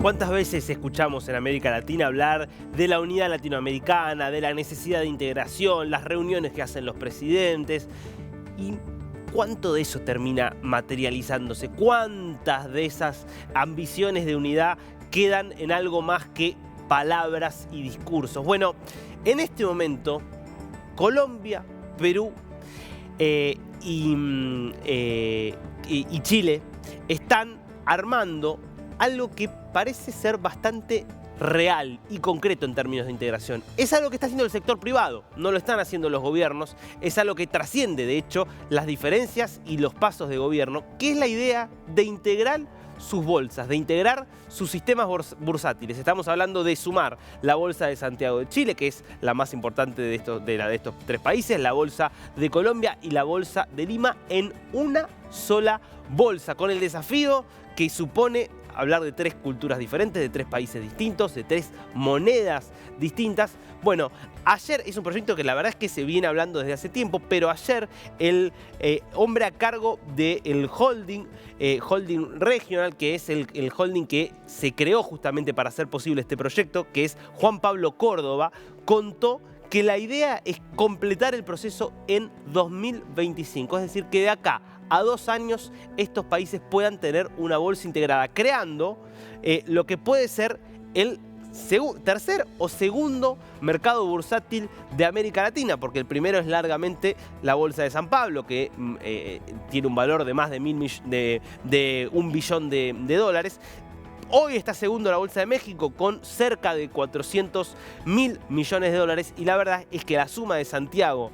¿Cuántas veces escuchamos en América Latina hablar de la unidad latinoamericana, de la necesidad de integración, las reuniones que hacen los presidentes? ¿Y cuánto de eso termina materializándose? ¿Cuántas de esas ambiciones de unidad quedan en algo más que palabras y discursos? Bueno, en este momento, Colombia, Perú y Chile están armando algo que parece ser bastante real y concreto en términos de integración. Es algo que está haciendo el sector privado, no lo están haciendo los gobiernos, es algo que trasciende, de hecho, las diferencias y los pasos de gobierno, que es la idea de integrar sus bolsas, de integrar sus sistemas bursátiles. Estamos hablando de sumar la Bolsa de Santiago de Chile, que es la más importante de estos tres países, la Bolsa de Colombia y la Bolsa de Lima en una sola bolsa, con el desafío que supone hablar de tres culturas diferentes, de tres países distintos, de tres monedas distintas. Bueno, ayer es un proyecto que la verdad es que se viene hablando desde hace tiempo, pero ayer el hombre a cargo del holding regional, que es el holding que se creó justamente para hacer posible este proyecto, que es Juan Pablo Córdoba, contó que la idea es completar el proceso en 2025, es decir, que de acá a 2 años estos países puedan tener una bolsa integrada, creando lo que puede ser el tercer o segundo mercado bursátil de América Latina, porque el primero es largamente la Bolsa de San Pablo, que tiene un valor de más de $1 billón de dólares. Hoy está segundo la Bolsa de México con cerca de 400.000 millones de dólares, y la verdad es que la suma de Santiago,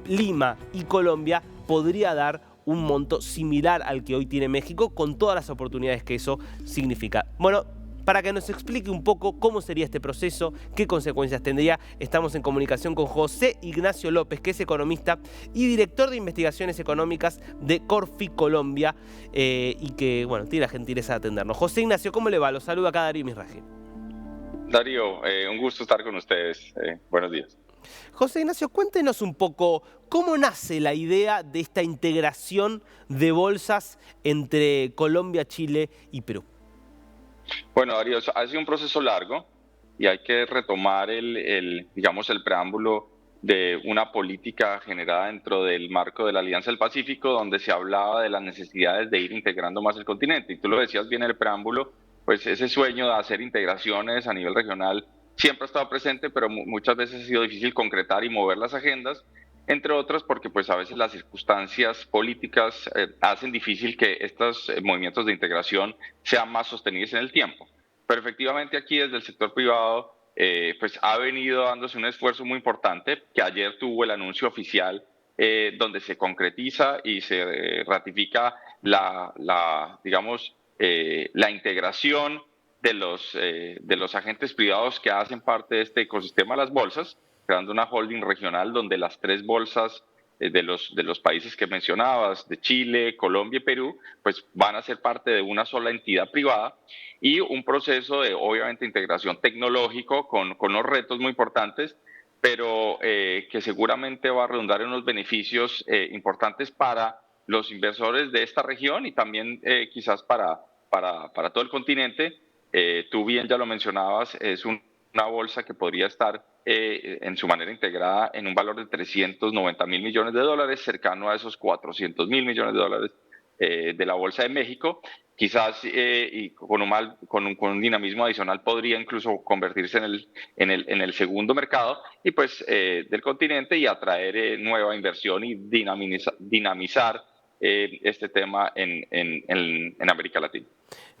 Lima y Colombia podría dar un monto similar al que hoy tiene México, con todas las oportunidades que eso significa. Bueno, para que nos explique un poco cómo sería este proceso, qué consecuencias tendría, estamos en comunicación con José Ignacio López, que es economista y director de investigaciones económicas de Corfi Colombia, y que, bueno, tiene la gentileza de atendernos. José Ignacio, ¿cómo le va? Los saluda acá Darío Misraji. Darío, un gusto estar con ustedes. Buenos días. José Ignacio, cuéntenos un poco cómo nace la idea de esta integración de bolsas entre Colombia, Chile y Perú. Bueno, Darío, ha sido un proceso largo y hay que retomar digamos, el preámbulo de una política generada dentro del marco de la Alianza del Pacífico, donde se hablaba de las necesidades de ir integrando más el continente. Y tú lo decías bien en el preámbulo, pues ese sueño de hacer integraciones a nivel regional siempre ha estado presente, pero muchas veces ha sido difícil concretar y mover las agendas, entre otras porque pues a veces las circunstancias políticas hacen difícil que estos movimientos de integración sean más sostenibles en el tiempo. Pero efectivamente aquí desde el sector privado pues ha venido dándose un esfuerzo muy importante, que ayer tuvo el anuncio oficial donde se concretiza y se ratifica digamos, la integración de los agentes privados que hacen parte de este ecosistema de las bolsas, creando una holding regional donde las tres bolsas de los países que mencionabas, de Chile, Colombia y Perú, pues van a ser parte de una sola entidad privada, y un proceso de, obviamente, integración tecnológico con unos retos muy importantes, pero que seguramente va a redundar en unos beneficios importantes para los inversores de esta región y también quizás para todo el continente. Tú bien ya lo mencionabas, es una bolsa que podría estar en su manera integrada en un valor de 390.000 millones de dólares, cercano a esos 400.000 millones de dólares de la Bolsa de México. Quizás y con un dinamismo adicional podría incluso convertirse en el segundo mercado y pues del continente, y atraer nueva inversión y dinamizar este tema en América Latina.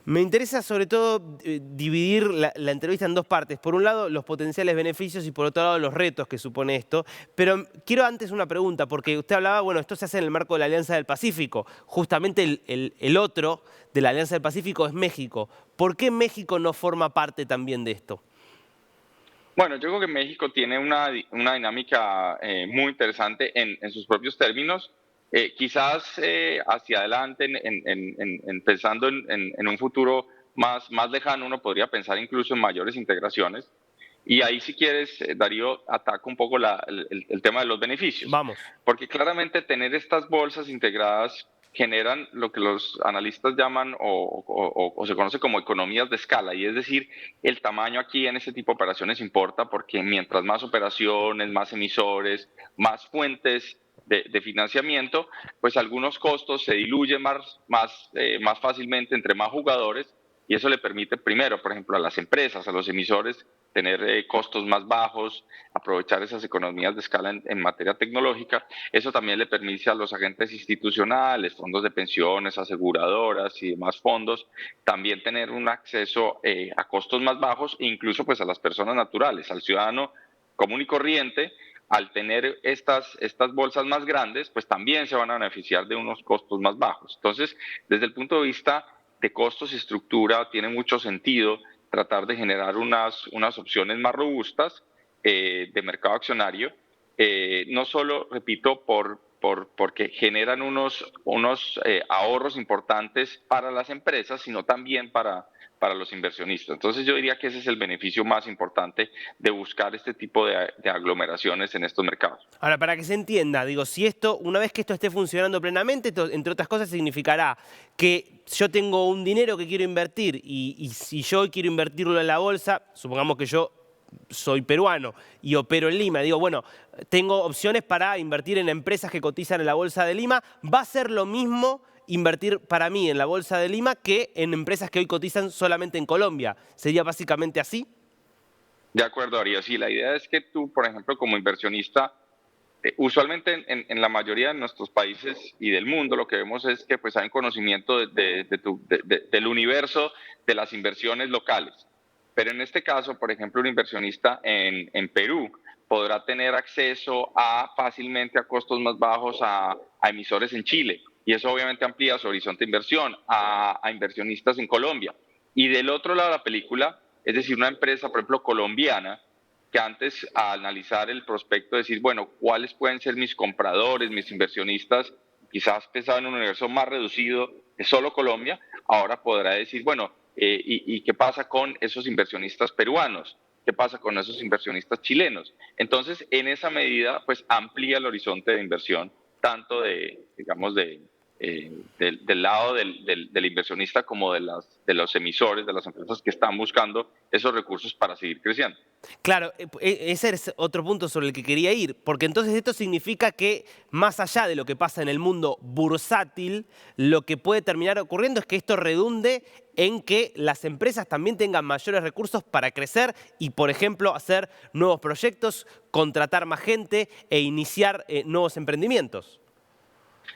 Me interesa sobre todo dividir la entrevista en dos partes. Por un lado, los potenciales beneficios y por otro lado, los retos que supone esto. Pero quiero antes una pregunta, porque usted hablaba, bueno, esto se hace en el marco de la Alianza del Pacífico. Justamente el otro de la Alianza del Pacífico es México. ¿Por qué México no forma parte también de esto? Bueno, yo creo que México tiene una dinámica muy interesante en sus propios términos. Quizás hacia adelante, pensando en un futuro más lejano, uno podría pensar incluso en mayores integraciones. Y ahí, si quieres, Darío, ataca un poco el tema de los beneficios. Vamos. Porque claramente tener estas bolsas integradas generan lo que los analistas llaman o se conoce como economías de escala, y es decir, el tamaño aquí en este tipo de operaciones importa porque mientras más operaciones, más emisores, más fuentes de financiamiento, pues algunos costos se diluyen más fácilmente entre más jugadores, y eso le permite primero, por ejemplo, a las empresas, a los emisores, tener costos más bajos, aprovechar esas economías de escala en materia tecnológica. Eso también le permite a los agentes institucionales, fondos de pensiones, aseguradoras y demás fondos, también tener un acceso a costos más bajos e incluso pues a las personas naturales, al ciudadano común y corriente. Al tener estas bolsas más grandes, pues también se van a beneficiar de unos costos más bajos. Entonces, desde el punto de vista de costos y estructura, tiene mucho sentido tratar de generar unas opciones más robustas de mercado accionario, no solo, repito, porque generan unos ahorros importantes para las empresas, sino también para los inversionistas. Entonces yo diría que ese es el beneficio más importante de buscar este tipo de aglomeraciones en estos mercados. Ahora, para que se entienda, digo, si esto, una vez que esto esté funcionando plenamente, esto, entre otras cosas, significará que yo tengo un dinero que quiero invertir y si yo quiero invertirlo en la bolsa, supongamos que yo soy peruano y opero en Lima, digo, bueno, tengo opciones para invertir en empresas que cotizan en la bolsa de Lima, va a ser lo mismo invertir para mí en la bolsa de Lima que en empresas que hoy cotizan solamente en Colombia. ¿Sería básicamente así? De acuerdo, Darío. Sí, la idea es que tú, por ejemplo, como inversionista, usualmente en la mayoría de nuestros países y del mundo lo que vemos es que pues hay un conocimiento del universo de las inversiones locales. Pero en este caso, por ejemplo, un inversionista en Perú podrá tener acceso fácilmente a costos más bajos a emisores en Chile. Y eso obviamente amplía su horizonte de inversión a inversionistas en Colombia. Y del otro lado de la película, es decir, una empresa, por ejemplo, colombiana, que antes al analizar el prospecto decir, bueno, ¿cuáles pueden ser mis compradores, mis inversionistas? Quizás pensaba en un universo más reducido de solo Colombia, ahora podrá decir, bueno, ¿y qué pasa con esos inversionistas peruanos? ¿Qué pasa con esos inversionistas chilenos? Entonces, en esa medida, pues amplía el horizonte de inversión, tanto digamos, del lado del inversionista como de los emisores, de las empresas que están buscando esos recursos para seguir creciendo. Claro, ese es otro punto sobre el que quería ir, porque entonces esto significa que más allá de lo que pasa en el mundo bursátil, lo que puede terminar ocurriendo es que esto redunde en que las empresas también tengan mayores recursos para crecer y, por ejemplo, hacer nuevos proyectos, contratar más gente e iniciar nuevos emprendimientos.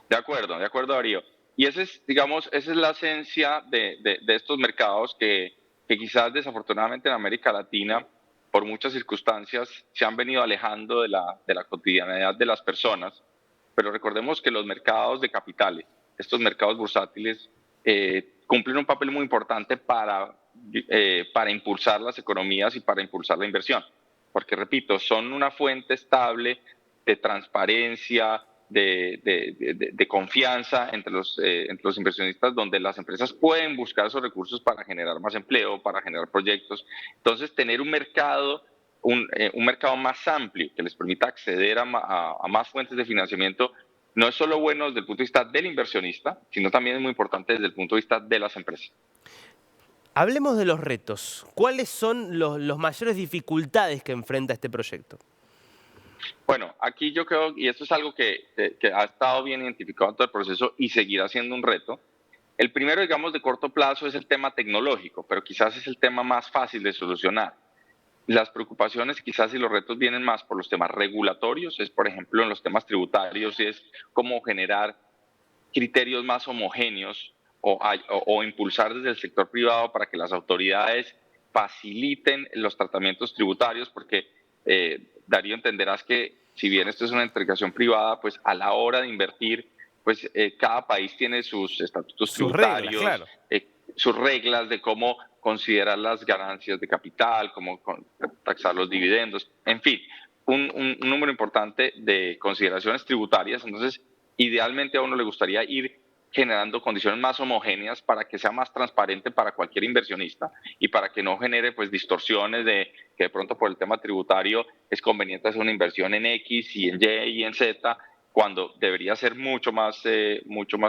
De acuerdo, Darío. Y esa es, digamos, esa es la esencia de estos mercados que quizás desafortunadamente en América Latina, por muchas circunstancias, se han venido alejando de la cotidianidad de las personas. Pero recordemos que los mercados de capitales, estos mercados bursátiles, cumplen un papel muy importante para impulsar las economías y para impulsar la inversión. Porque, repito, son una fuente estable de transparencia, de confianza entre los inversionistas, donde las empresas pueden buscar esos recursos para generar más empleo, para generar proyectos. Entonces, tener un mercado más amplio que les permita acceder a más fuentes de financiamiento no es solo bueno desde el punto de vista del inversionista, sino también es muy importante desde el punto de vista de las empresas. Hablemos de los retos. ¿Cuáles son los mayores dificultades que enfrenta este proyecto? Bueno, aquí yo creo, y esto es algo que ha estado bien identificado en todo el proceso y seguirá siendo un reto. El primero, digamos, de corto plazo es el tema tecnológico, pero quizás es el tema más fácil de solucionar. Las preocupaciones quizás y los retos vienen más por los temas regulatorios, es por ejemplo en los temas tributarios, es cómo generar criterios más homogéneos o impulsar desde el sector privado para que las autoridades faciliten los tratamientos tributarios, porque Darío, entenderás que si bien esto es una integración privada, pues a la hora de invertir, pues cada país tiene sus estatutos Sus reglas, tributarios, claro. sus reglas de cómo considerar las ganancias de capital, cómo taxar los dividendos, en fin, un número importante de consideraciones tributarias. Entonces, idealmente a uno le gustaría ir generando condiciones más homogéneas para que sea más transparente para cualquier inversionista y para que no genere pues distorsiones de que de pronto por el tema tributario es conveniente hacer una inversión en X y en Y y en Z cuando debería ser mucho más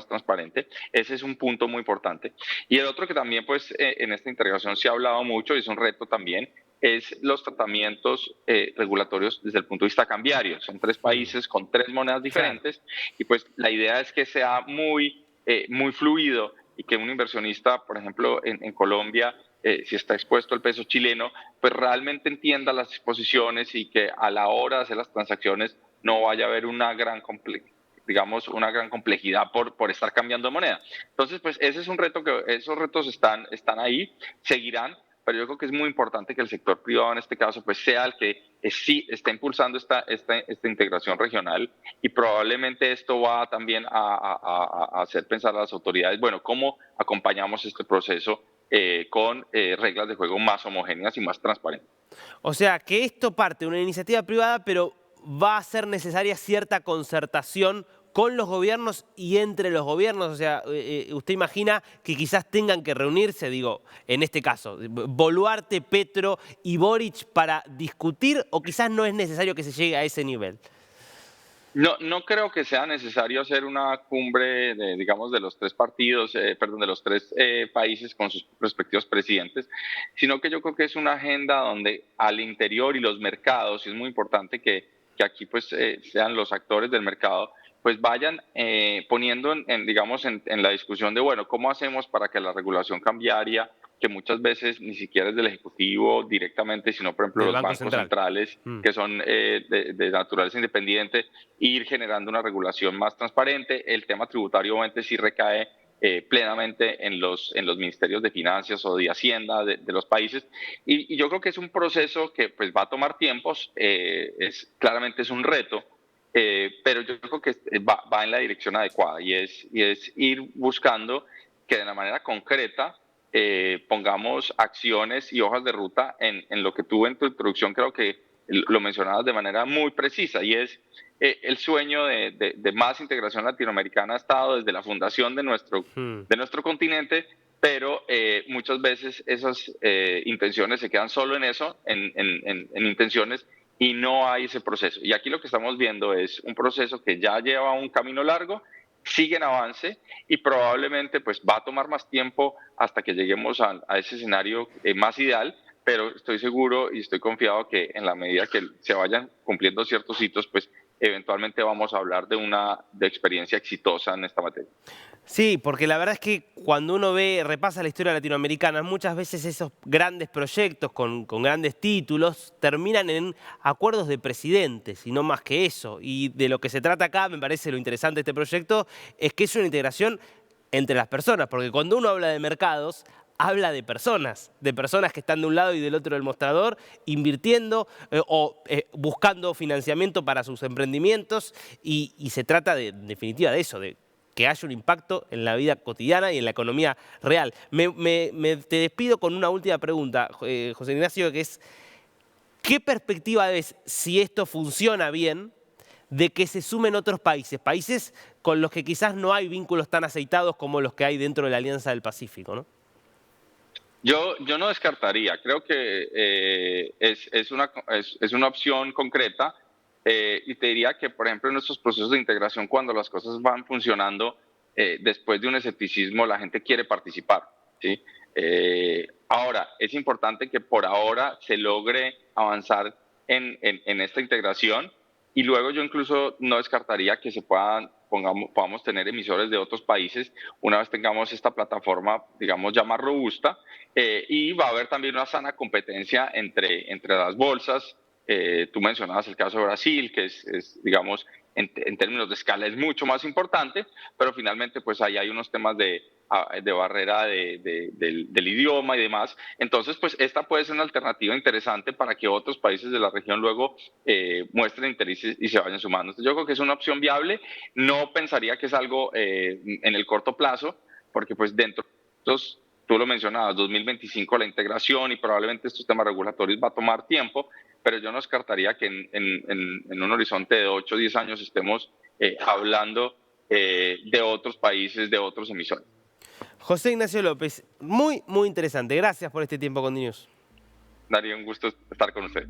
transparente. Ese es un punto muy importante. Y el otro que también pues en esta integración se ha hablado mucho y es un reto también, es los tratamientos regulatorios desde el punto de vista cambiario. Son tres países con tres monedas Claro. diferentes y pues la idea es que sea muy fluido y que un inversionista, por ejemplo, en Colombia, si está expuesto al peso chileno, pues realmente entienda las disposiciones y que a la hora de hacer las transacciones no vaya a haber una gran complejidad por estar cambiando de moneda. Entonces, pues ese es un reto esos retos están ahí, seguirán, pero yo creo que es muy importante que el sector privado en este caso pues sea el que sí está impulsando esta integración regional y probablemente esto va también a hacer pensar a las autoridades, bueno, ¿cómo acompañamos este proceso con reglas de juego más homogéneas y más transparentes? O sea, que esto parte de una iniciativa privada, pero va a ser necesaria cierta concertación con los gobiernos y entre los gobiernos. O sea, usted imagina que quizás tengan que reunirse, digo, en este caso, Boluarte, Petro y Boric para discutir, o quizás no es necesario que se llegue a ese nivel. No creo que sea necesario hacer una cumbre de, digamos, de los tres partidos, perdón, de los tres países con sus respectivos presidentes, sino que yo creo que es una agenda donde al interior y los mercados, y es muy importante que aquí pues sean los actores del mercado, pues vayan poniendo digamos, en la discusión de, bueno, ¿cómo hacemos para que la regulación cambiaria, que muchas veces ni siquiera es del Ejecutivo directamente, sino por ejemplo Del los Banco bancos Central. centrales, que son de naturaleza independiente, ir generando una regulación más transparente? El tema tributario obviamente sí recae plenamente en los ministerios de finanzas o de hacienda de los países y yo creo que es un proceso que pues va a tomar tiempos, claramente es un reto, pero yo creo que va en la dirección adecuada y es ir buscando que de la manera concreta pongamos acciones y hojas de ruta en lo que tú en tu introducción creo que lo mencionabas de manera muy precisa y es el sueño de más integración latinoamericana ha estado desde la fundación Mm. de nuestro continente, pero muchas veces esas intenciones se quedan solo en eso, en intenciones, y no hay ese proceso. Y aquí lo que estamos viendo es un proceso que ya lleva un camino largo, sigue en avance y probablemente pues va a tomar más tiempo hasta que lleguemos a ese escenario más ideal, pero estoy seguro y estoy confiado que en la medida que se vayan cumpliendo ciertos hitos, pues eventualmente vamos a hablar de experiencia exitosa en esta materia. Sí, porque la verdad es que cuando uno repasa la historia latinoamericana, muchas veces esos grandes proyectos con grandes títulos terminan en acuerdos de presidentes y no más que eso. Y de lo que se trata acá, me parece lo interesante de este proyecto, es que es una integración entre las personas, porque cuando uno habla de mercados, habla de personas que están de un lado y del otro del mostrador, invirtiendo buscando financiamiento para sus emprendimientos y se trata en definitiva de eso, de que haya un impacto en la vida cotidiana y en la economía real. Te despido con una última pregunta, José Ignacio, que es, ¿qué perspectiva ves, si esto funciona bien, de que se sumen otros países? Países con los que quizás no hay vínculos tan aceitados como los que hay dentro de la Alianza del Pacífico, ¿no? Yo no descartaría, creo que es una opción concreta y te diría que, por ejemplo, en nuestros procesos de integración, cuando las cosas van funcionando, después de un escepticismo, la gente quiere participar, ¿sí? Ahora, es importante que por ahora se logre avanzar en esta integración y luego yo incluso no descartaría que podamos tener emisores de otros países una vez tengamos esta plataforma, digamos, ya más robusta, y va a haber también una sana competencia entre las bolsas. Tú mencionabas el caso de Brasil, que digamos, en términos de escala es mucho más importante, pero finalmente pues ahí hay unos temas de barrera del idioma y demás. Entonces, pues esta puede ser una alternativa interesante para que otros países de la región luego muestren interés y se vayan sumando. Entonces, yo creo que es una opción viable. No pensaría que es algo en el corto plazo, porque pues dentro de estos, tú lo mencionabas, 2025 la integración y probablemente estos temas regulatorios va a tomar tiempo, pero yo no descartaría que en un horizonte de 8 o 10 años estemos hablando de otros países, de otros emisores. José Ignacio López, muy interesante. Gracias por este tiempo con News. Daría un gusto estar con usted.